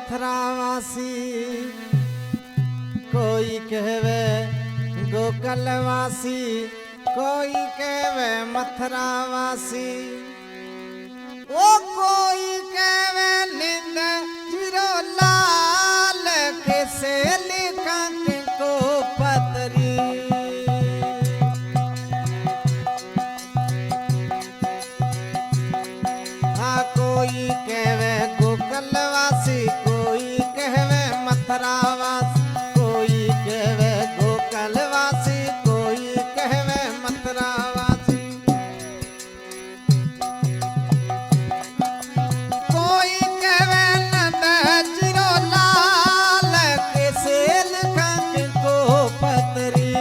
मथुरावासी, कोई कहवे गोकुलवासी, कोई कहवे मथुरावासी, ओ कोई कहवे निंद चिरो लाल, कैसे लिखा को पतरी। कोई कहवे गोकुलवासी, कोई कहवे मथुरावासी, कोई कहवे गोकुलवासी, कोई कहवे मथुरावासी, कोई कहवे नंद चिरो लाल, कैसे लिखा को पतरी।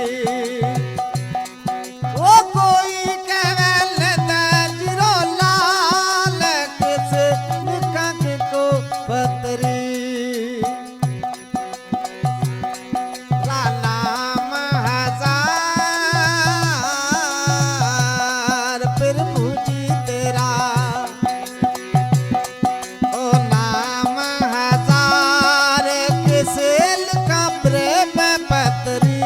ओ कोई कहवे नंद चिरो लाल, कैसे लिखा को पतरी। नाम हजार प्रभु जी तेरा, ओ नाम हजार कैसे लिखा प्रेम पतरी।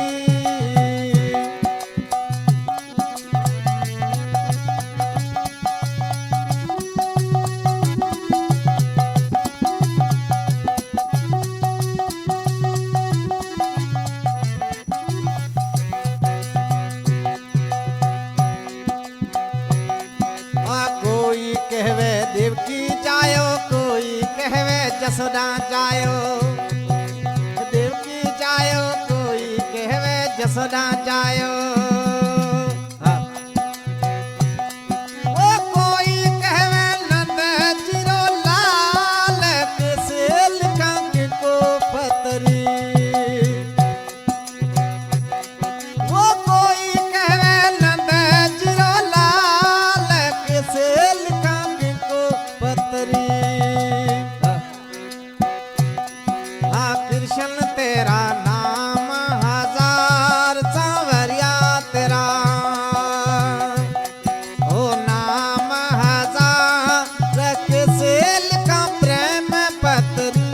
कोई कहवे देवकी जायो, कोई कहवे जसोदा जायो, देवकी जायो, कोई कहवे जसोदा जायो। ओ कोई कहवे नंद चिरो लाल, कैसे लिखा को पतरी। वो कोई कहवे नंद चिरो लाल, कैसे लिखा को पतरी। कृष्ण तेरा नाम हजार, सांवरिया तेरा, ओ नाम हजार कैसे लिखा प्रेम पतरी।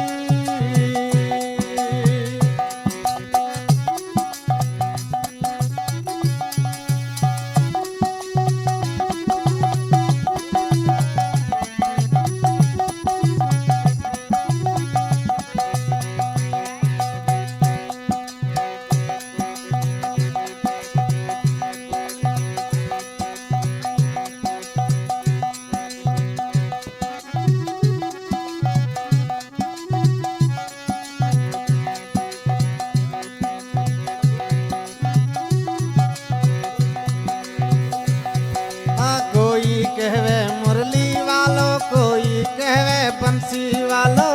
कोई कहवे मुरली वालो, कोई कहवे बंसी वालो,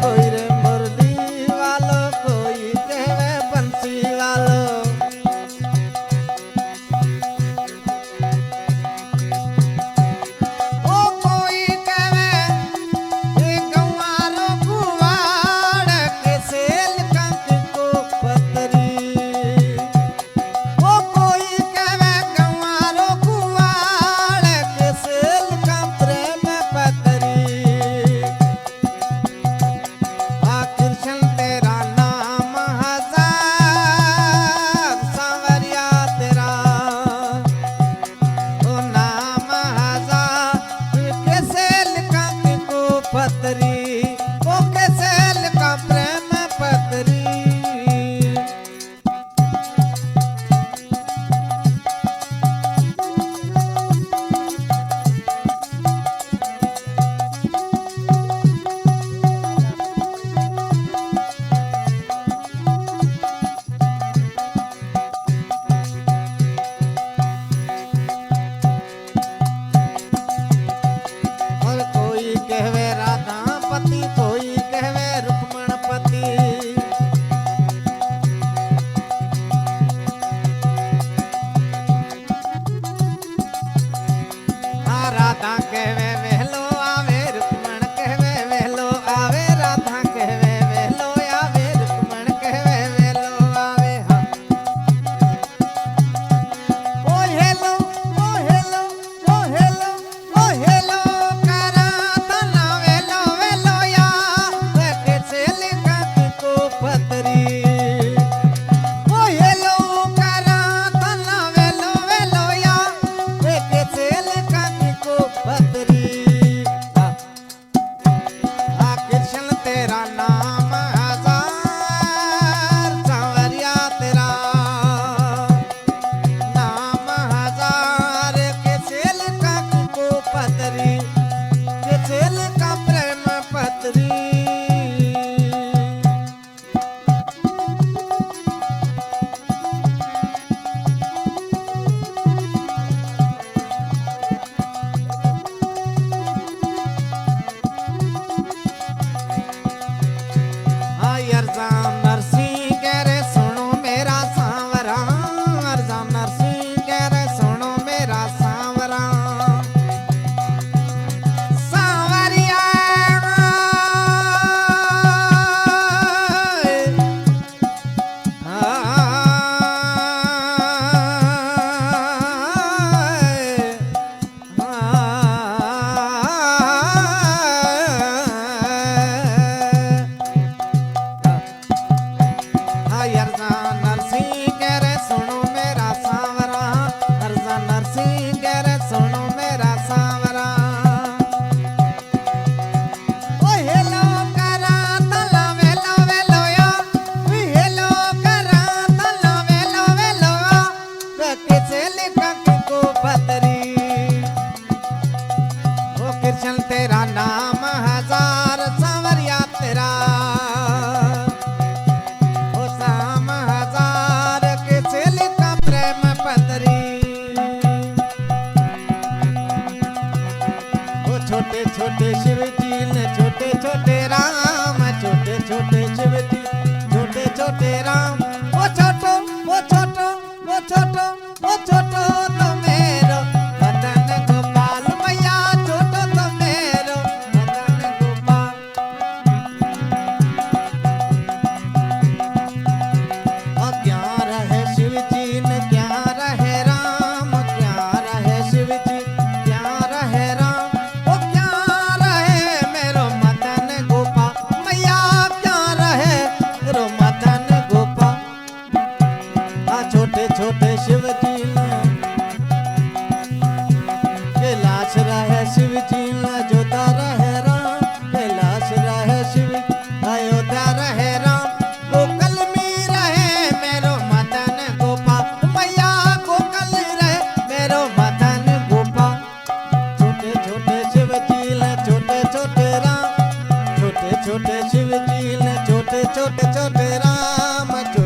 कोई रे मुरली वालो, कोई कहवे बंसी वालो। ओ कोई कहवे गंवारो कुवाड़, कैसे लिखा को पतरी। ओ कोई कहवे गंवारो कुवाड़, कैसे लिखा प्रेम पतरी। छोटे शिव जी ने छोटे छोटे छोटे राम, छोटे